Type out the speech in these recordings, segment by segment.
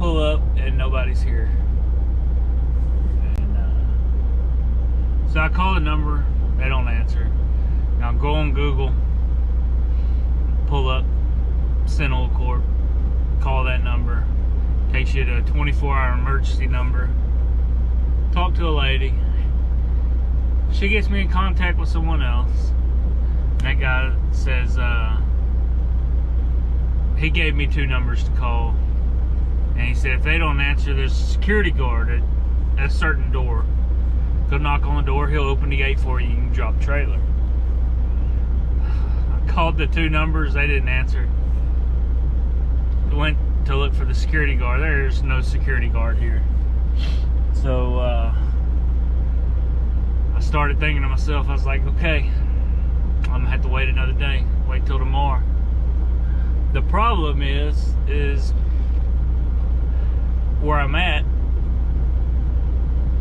pull up and nobody's here. And so I call the number, they don't answer. Now go on Google, pull up Send Oil Corp, call that number, takes you to a 24-hour emergency number. Talk to a lady. She gets me in contact with someone else. That guy says he gave me 2 numbers to call, and he said if they don't answer, there's a security guard at a certain door. Go knock on the door, he'll open the gate for you, you can drop the trailer. I called the 2 numbers, they didn't answer. Went to look for the security guard. There's no security guard here. So I started thinking to myself, I was like, okay, I'm gonna have to wait another day, wait till tomorrow. The problem is where I'm at,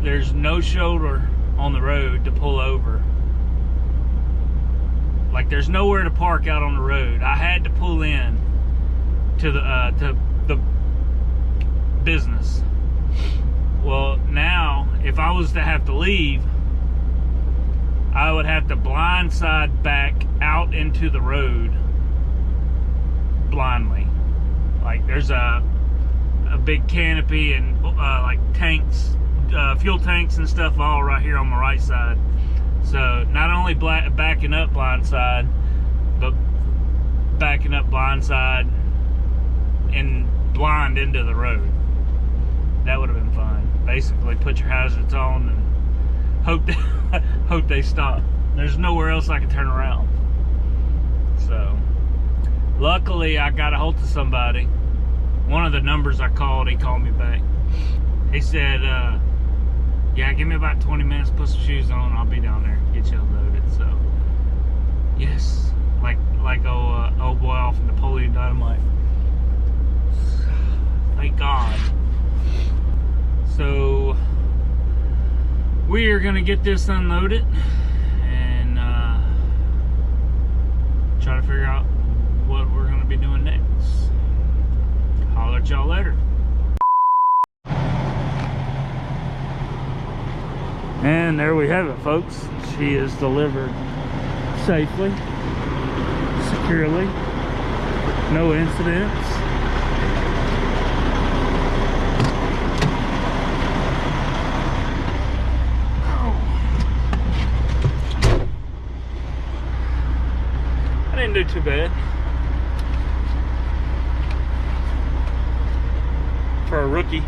there's no shoulder on the road to pull over. Like, there's nowhere to park out on the road. I had to pull in to the business. Well, now if I was to have to leave, I would have to blindside back out into the road blindly. Like, there's a big canopy and like tanks, fuel tanks and stuff all right here on my right side. So not only backing up blindside, but backing up blindside and blind into the road. That would have been fun. Basically, put your hazards on and hope they stop. There's nowhere else I can turn around. So luckily I got a hold of somebody. One of the numbers I called, he called me back. He said, yeah, give me about 20 minutes, put some shoes on, I'll be down there, get you unloaded. So yes, like old boy off Napoleon Dynamite. Thank God. So we are gonna get this unloaded and try to figure out what we're gonna be doing next. Holler at y'all later. And there we have it, folks. She is delivered safely, securely, no incidents. Didn't do too bad for a rookie.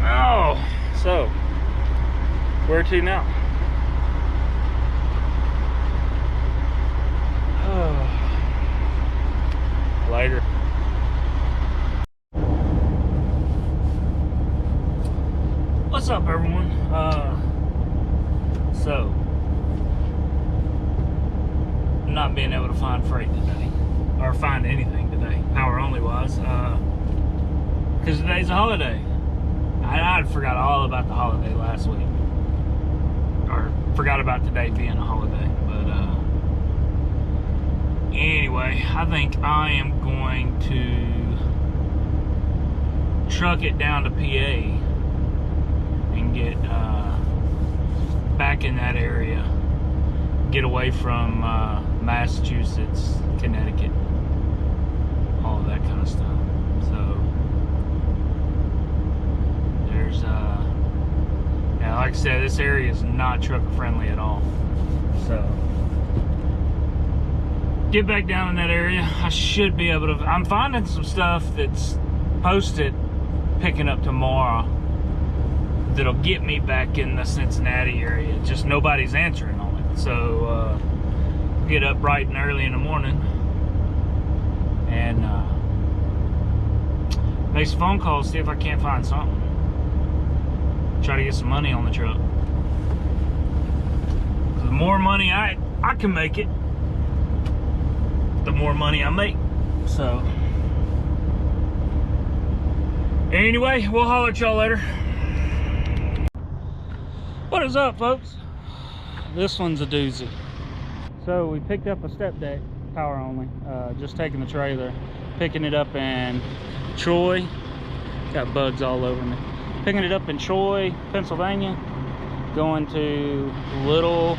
Oh, so where to now? Oh, later. What's up, everyone? So, not being able to find freight today, or find anything today, power only wise, because today's a holiday. I forgot all about the holiday last week, or forgot about today being a holiday. But anyway, I think I am going to truck it down to PA and get back in that area, get away from Massachusetts, Connecticut, all of that kind of stuff. So there's yeah, like I said, this area is not trucker friendly at all. So get back down in that area. I should be able to, I'm finding some stuff that's posted picking up tomorrow that'll get me back in the Cincinnati area. Just nobody's answering on it. So get up bright and early in the morning and make some phone calls, see if I can't find something. Try to get some money on the truck. The more money I can make it, the more money I make. So anyway, we'll holler at y'all later. What is up, folks? This one's a doozy. So we picked up a StepDeck power only. Just taking the trailer, picking it up in Troy. Got bugs all over me. Picking it up in Troy, Pennsylvania, going to Little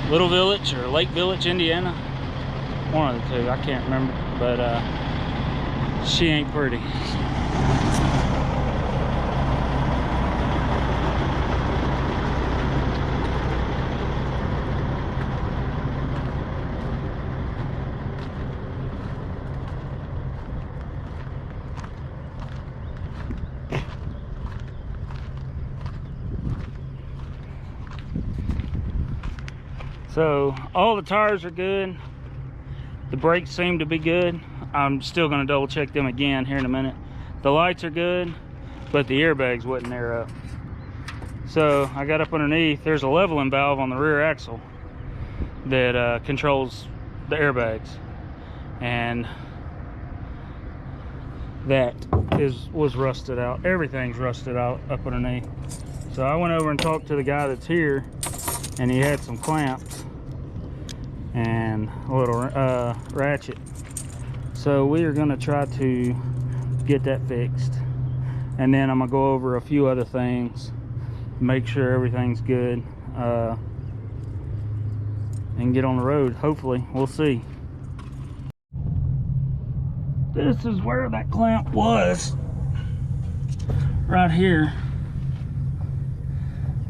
Village or Lake Village, Indiana. One of the two, I can't remember, but she ain't pretty. So all the tires are good. The brakes seem to be good. I'm still going to double check them again here in a minute. The lights are good, but the airbags wasn't there up. So I got up underneath. There's a leveling valve on the rear axle that controls the airbags, and that was rusted out. Everything's rusted out up underneath. So I went over and talked to the guy that's here, and he had some clamps and a little ratchet. So we are going to try to get that fixed, and then I'm gonna go over a few other things, make sure everything's good, and get on the road. Hopefully, we'll see. This is where that clamp was, right here,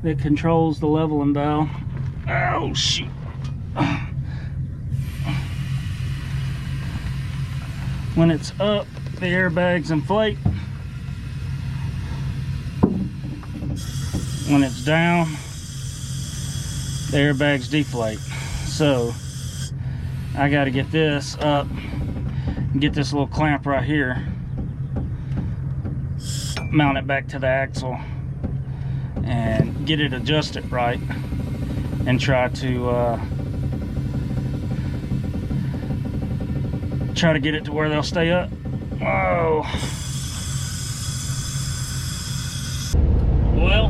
that controls the leveling valve. Oh shoot. When it's up, the airbags inflate. When it's down, the airbags deflate. So I got to get this up and get this little clamp right here, mount it back to the axle, and get it adjusted right, and try to get it to where they'll stay up. Whoa. Well,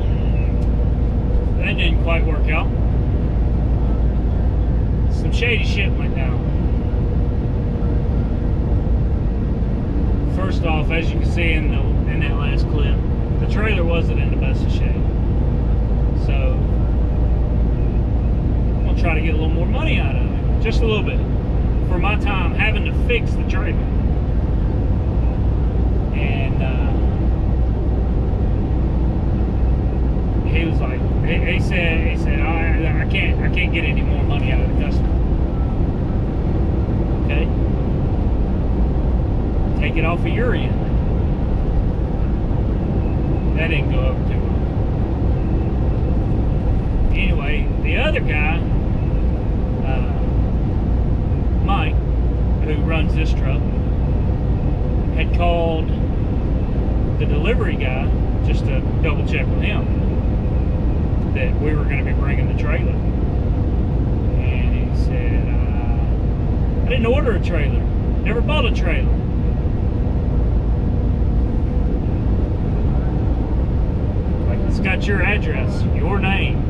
that didn't quite work out. Some shady shit went down. First off, as you can see in that last clip, the trailer wasn't in the best of shape. So I'm gonna try to get a little more money out of it, just a little bit, for my time having to fix the trailer. And he was like, he said, I can't get any more money out of the customer. Okay, take it off of your end. That didn't go over too well. Anyway, the other guy, Mike, who runs this truck, had called the delivery guy just to double check with him that we were going to be bringing the trailer. And he said, I didn't order a trailer, never bought a trailer. Like, it's got your address, your name.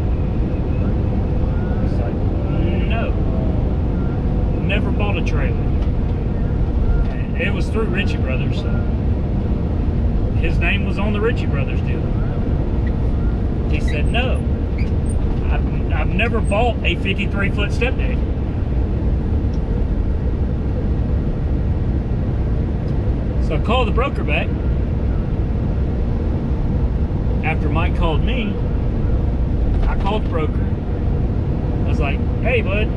It's like, no, never bought a trailer. And it was through Ritchie Brothers, so his name was on the Ritchie Brothers deal. He said, no, I've never bought a 53-foot StepDeck. So I called the broker back. After Mike called me, I called the broker. I was like, hey bud,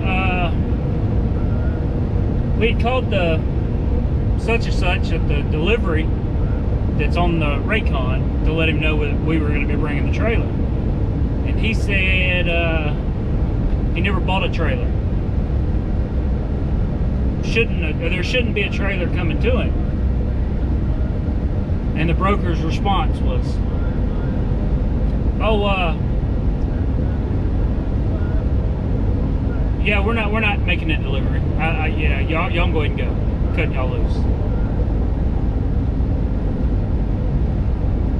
we had called the such and such at the delivery that's on the Raycon to let him know that we were going to be bringing the trailer. And he said he never bought a trailer. There shouldn't be a trailer coming to him. And the broker's response was, oh, yeah, we're not making that delivery. Yeah, y'all can go ahead and go. Cutting y'all loose.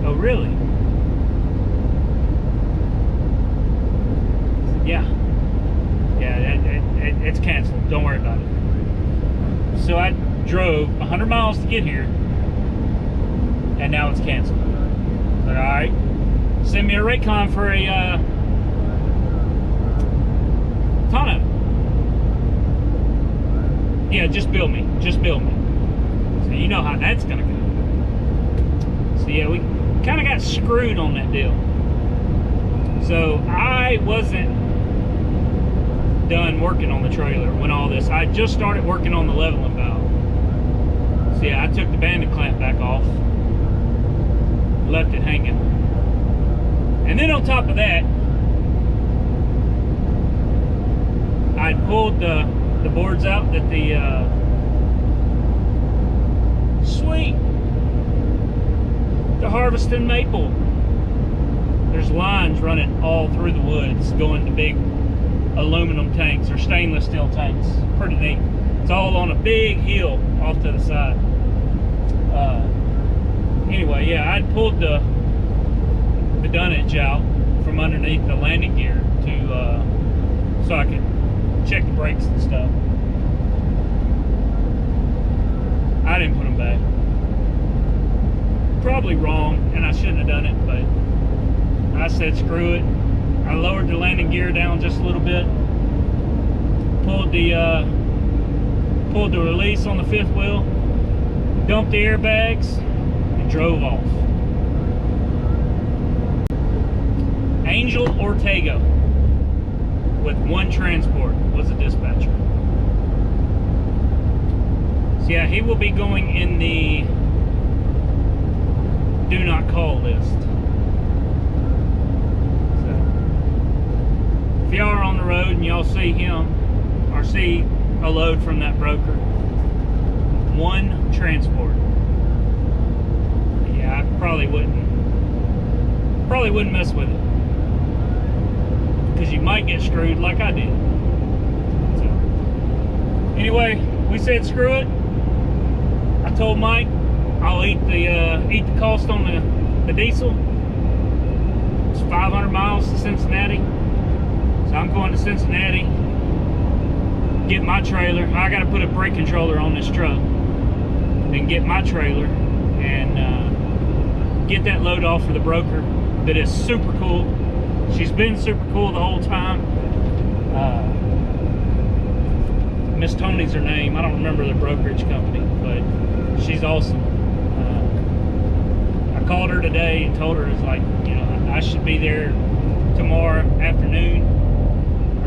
Oh, really? Yeah. Yeah, it's canceled. Don't worry about it. So I drove 100 miles to get here, and now it's canceled. Like, all right, send me a Raycon for a tonneau. Yeah, just bill me. Just bill me. So you know how that's gonna go. So yeah, we kind of got screwed on that deal. So I wasn't done working on the trailer when all this. I just started working on the leveling valve. So yeah, I took the bandit clamp back off, left it hanging, and then on top of that, I pulled the boards out that the sweet, the harvesting maple. There's lines running all through the woods going to big aluminum tanks or stainless steel tanks. Pretty neat. It's all on a big hill off to the side. Anyway, yeah, I pulled the dunnage out from underneath the landing gear to so I could check the brakes and stuff. I didn't put them back. Probably wrong, and I shouldn't have done it, but I said screw it. I lowered the landing gear down just a little bit, pulled the release on the fifth wheel, dumped the airbags, and drove off. Angel Ortega with one transport was a dispatcher. So yeah, he will be going in the do not call list. If y'all are on the road and y'all see him or see a load from that broker, one transport, yeah, I probably wouldn't mess with it, because you might get screwed like I did. So anyway, we said screw it. I told Mike I'll eat the cost on the diesel. It's 500 miles to Cincinnati. So I'm going to Cincinnati, get my trailer. I got to put a brake controller on this truck, then get my trailer and get that load off for the broker. That is super cool. She's been super cool the whole time. Miss Tony's her name. I don't remember the brokerage company, but she's awesome. I called her today and told her, it's like, you know, I should be there tomorrow afternoon.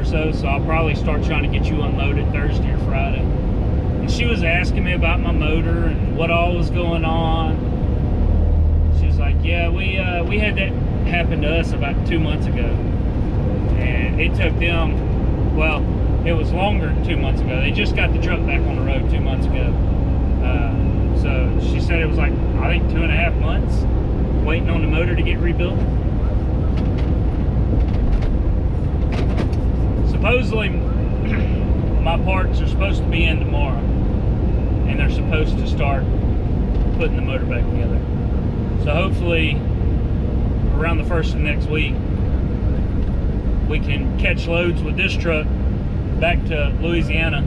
So I'll probably start trying to get you unloaded Thursday or Friday. And she was asking me about my motor and what all was going on. She was like, yeah, we had that happen to us about 2 months ago, and it took them, well, it was longer than 2 months ago. They just got the truck back on the road 2 months ago. So she said it was like, I think 2.5 months waiting on the motor to get rebuilt. Supposedly, my parts are supposed to be in tomorrow, and they're supposed to start putting the motor back together. So hopefully, around the first of next week, we can catch loads with this truck back to Louisiana,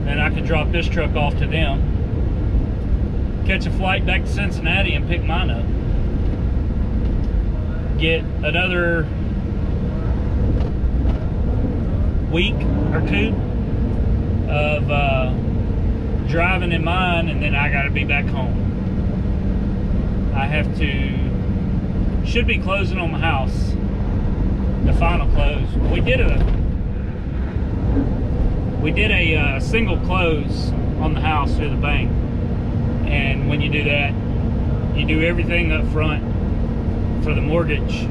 and I can drop this truck off to them, catch a flight back to Cincinnati and pick mine up. Get another week or two of driving in mine, and then I got to be back home. I have to, should be closing on my house, the final close. We did a single close on the house through the bank, and when you do that, you do everything up front for the mortgage,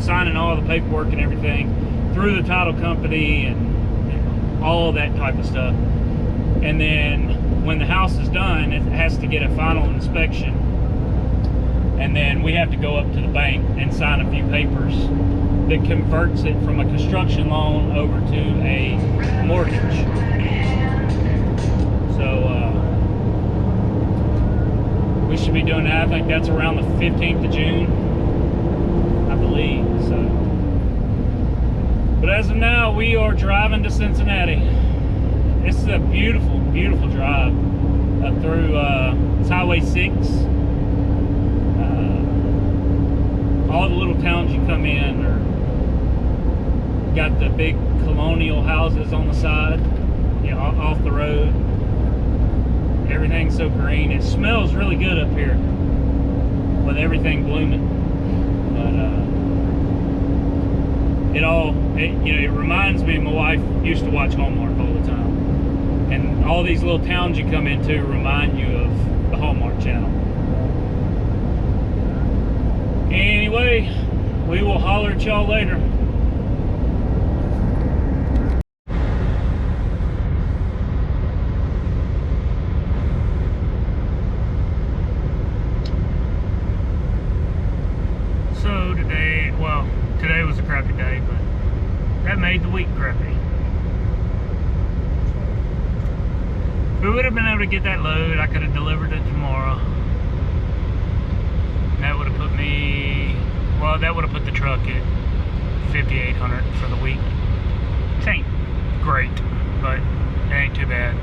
signing all the paperwork and everything through the title company and all that type of stuff. And then when the house is done, it has to get a final inspection, and then we have to go up to the bank and sign a few papers that converts it from a construction loan over to a mortgage. So we should be doing that. I think that's around the 15th of June, I believe. So, but But as of now, we are driving to Cincinnati. This is a beautiful, beautiful drive up through it's Highway 6. All the little towns you come in are got the big colonial houses on the side, you know, off the road. Everything's so green. It smells really good up here with everything blooming. But it reminds me, my wife used to watch Hallmark all the time, and all these little towns you come into remind you of the Hallmark Channel. Anyway, we will holler at y'all later. So today was a crappy day, but that made the week crappy. If we would have been able to get that load, I could have delivered it tomorrow. That would have put me, well, that would have put the truck at $5,800 for the week. It ain't great, but it ain't too bad.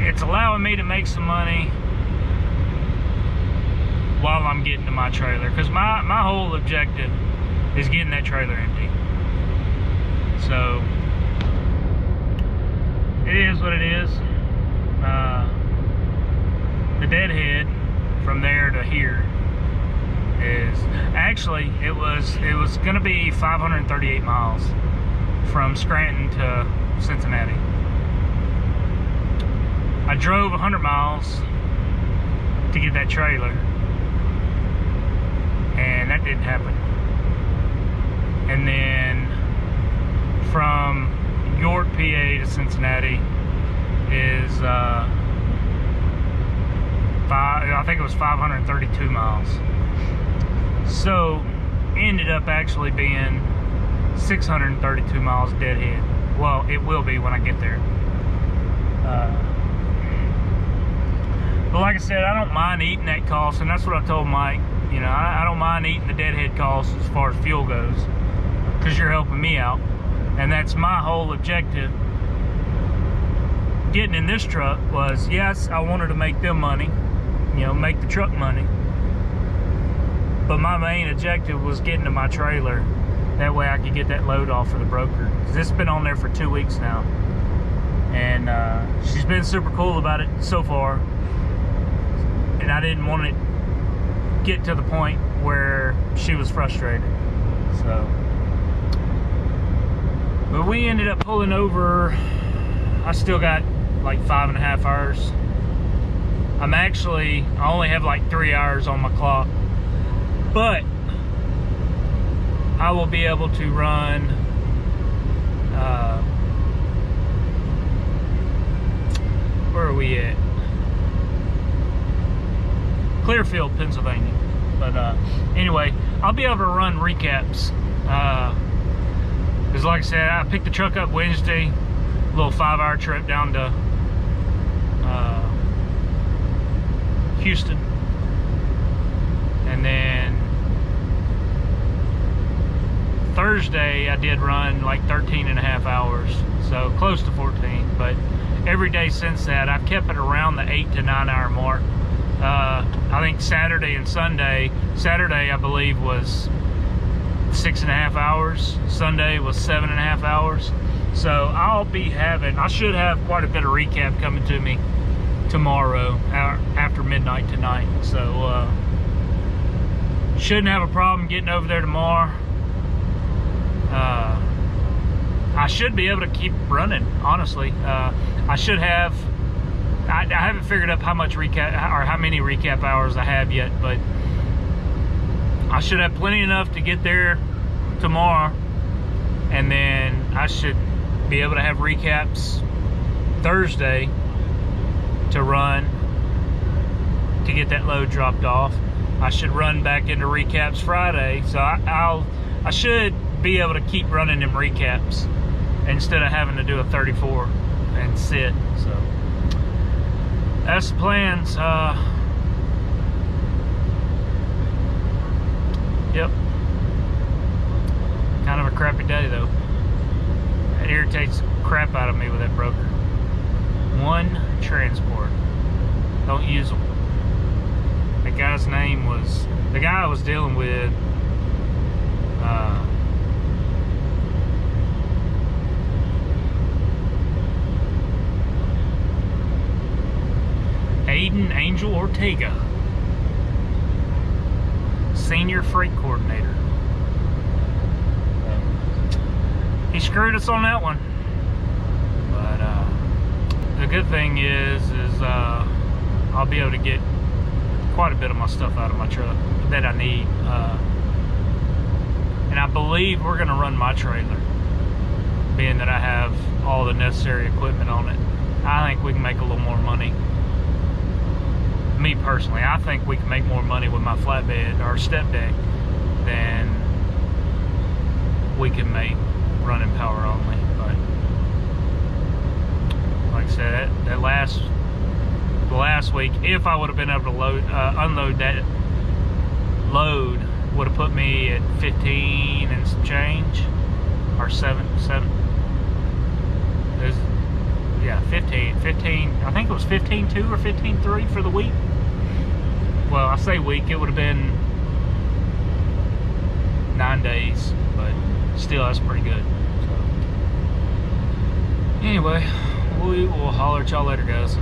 It's allowing me to make some money while I'm getting to my trailer, because my whole objective is getting that trailer empty. So it is what it is. The deadhead from there to here is actually it was gonna be 538 miles from Scranton to Cincinnati. I drove 100 miles to get that trailer, and that didn't happen. And then from York, PA to Cincinnati is I think it was 532 miles. So ended up actually being 632 miles deadhead. Well, it will be when I get there. But like I said, I don't mind eating that cost, and that's what I told Mike. You know, I don't mind eating the deadhead cost as far as fuel goes, because you're helping me out, and that's my whole objective. Getting in this truck was, yes, I wanted to make them money, you know, make the truck money, but my main objective was getting to my trailer. That way I could get that load off for the broker. It's been on there for 2 weeks now, and she's been super cool about it so far, and I didn't want it get to the point where she was frustrated. So, but we ended up pulling over. I still got like 5.5 hours. I only have like 3 hours on my clock, but I will be able to run where are we at? Clearfield, Pennsylvania. But anyway, I'll be able to run recaps, because like I said, I picked the truck up Wednesday, a little 5-hour trip down to Houston, and then Thursday I did run like 13.5 hours, so close to 14. But every day since that, I've kept it around the 8 to 9 hour mark. I think Saturday and Sunday, Saturday I believe was 6.5 hours, Sunday was 7.5 hours. So I should have quite a bit of recap coming to me tomorrow after midnight tonight. So shouldn't have a problem getting over there tomorrow. I should be able to keep running, honestly. I should have. I haven't figured out how much recap or how many recap hours I have yet, but I should have plenty enough to get there tomorrow, and then I should be able to have recaps Thursday to run to get that load dropped off. I should run back into recaps Friday, so I should be able to keep running them recaps instead of having to do a 34 and sit. So that's the plans. Yep. Kind of a crappy day though. That irritates the crap out of me with that broker. One transport. Don't use them. The guy's name was, the guy I was dealing with, Aiden Angel Ortega, Senior Freight Coordinator. He screwed us on that one. But the good thing is I'll be able to get quite a bit of my stuff out of my truck that I need. And I believe we're gonna run my trailer, being that I have all the necessary equipment on it. I think we can make a little more money. Me personally, I think we can make more money with my flatbed or StepDeck than we can make running power only. But like I said, the last week, if I would have been able to unload that load, would have put me at 15 and some change, or 7. Yeah, 15. I think it was 15.2 or 15.3 for the week. Well, I say week, it would have been 9 days, but still, that's pretty good. So, anyway, we will holler at y'all later, guys.